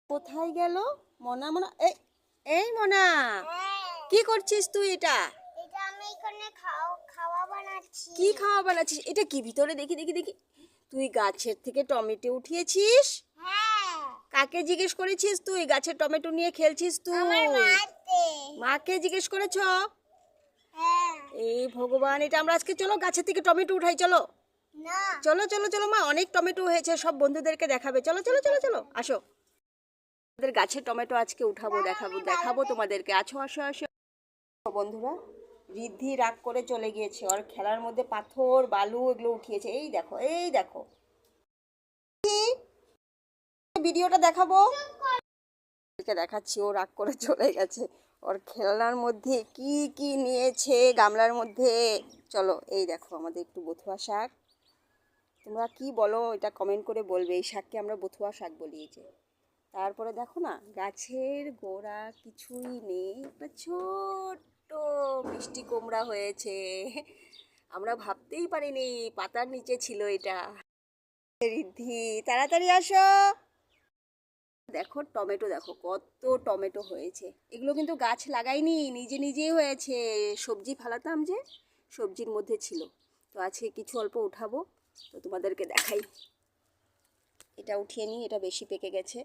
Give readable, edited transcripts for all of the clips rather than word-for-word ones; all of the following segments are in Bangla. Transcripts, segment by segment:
কোথায় গেল মনা? মনা এই এই মনা, কি করছিস তুই? এটা এটা আমি এখানে খাওয়া বানাচ্ছি। কি খাওয়া বানাচ্ছিস? এটা কি ভিতরে? দেখি দেখি দেখি। তুই গাছের থেকে টমেটো উঠিয়েছিস? হ্যাঁ, কাকে জিজ্ঞেস করেছিস তুই? গাছের টমেটো নিয়ে খেলছিস তুই? আমার মাতে। মাকে জিজ্ঞেস করেছ? হ্যাঁ। এই ভগবান, এটা আমরা আজকে চলো গাছের থেকে টমেটো উঠাই, চলো না, চলো চলো চলো। মা অনেক টমেটো হয়েছে, সব বন্ধুদেরকে দেখাবে। চলো চলো চলো চলো, আসো। আমাদের গাছের টমেটো আজকে উঠাবো, দেখাবো দেখাবো তোমাদেরকে। আসো আসো আসো বন্ধুরা। ঋদ্ধি রাগ করে চলে গিয়েছে, ওর খেলার মধ্যে পাথর বালু এগুলো উঠিয়েছে। এই দেখো এই দেখো, ভিডিওটা দেখাবো দেখাচ্ছি। ও রাগ করে চলে গেছে, ওর খেলনার মধ্যে কি কি নিয়েছে গামলার মধ্যে। চলো এই দেখো আমাদের একটু বথুয়া শাক। তোমরা কি বলো এটা কমেন্ট করে বলবে। এই শাককে আমরা বথুয়া শাক বলি। এই যে তারপরে দেখো না, গাছের গোড়া কিছুই নেই, একটা ছোট্ট মিষ্টি কুমড়া হয়েছে। আমরা ভাবতেই পারিনি পাতার নিচে ছিল এটা। ঋদ্ধি তাড়াতাড়ি আসো। দেখো টমেটো, দেখো কত টমেটো হয়েছে। এগুলো কিন্তু গাছ লাগাইনি, নিজে নিজেই হয়েছে। সবজি ফালাতাম যে, সবজির মধ্যে ছিল। তো আজকে কিছু অল্প উঠাবো, তো তোমাদেরকে দেখাই। এটা উঠিয়ে নিই, এটা বেশি পেকে গেছে।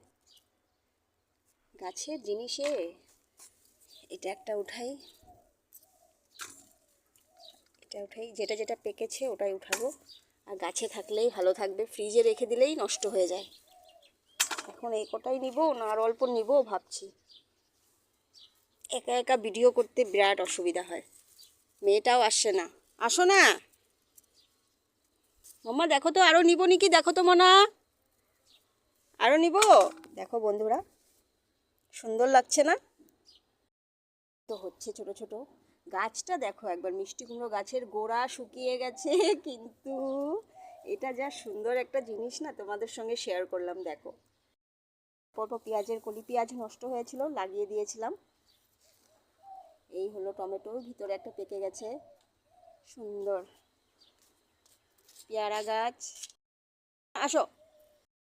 গাছের জিনিসে এটা একটা উঠাই, এটা উঠাই। যেটা যেটা পেকেছে ওটাই উঠাবো। আর গাছে থাকলেই ভালো থাকবে, ফ্রিজে রেখে দিলেই নষ্ট হয়ে যায়। এখন এই কটাই নিব না আর অল্প নিব ভাবছি। একা একা ভিডিও করতে বিরাট অসুবিধা হয়। মেয়েটাও আসছে না। আসো না মাম্মা, দেখো তো আরও নিব নাকি, দেখো তো মনা, আরও নিব। দেখো বন্ধুরা, সুন্দর লাগছে না? তো হচ্ছে ছোট ছোট। গাছটা দেখো একবার, মিষ্টি কুমড়ো গাছের গোড়া শুকিয়ে গেছে কিন্তু এটা যা সুন্দর একটা জিনিস না, তোমাদের সঙ্গে শেয়ার করলাম। দেখো অল্প পেঁয়াজের কলি, পেঁয়াজ নষ্ট হয়েছিল, লাগিয়ে দিয়েছিলাম। এই হলো টমেটো, ভিতরে একটা পেকে গেছে সুন্দর পেয়ারা গাছ। আসো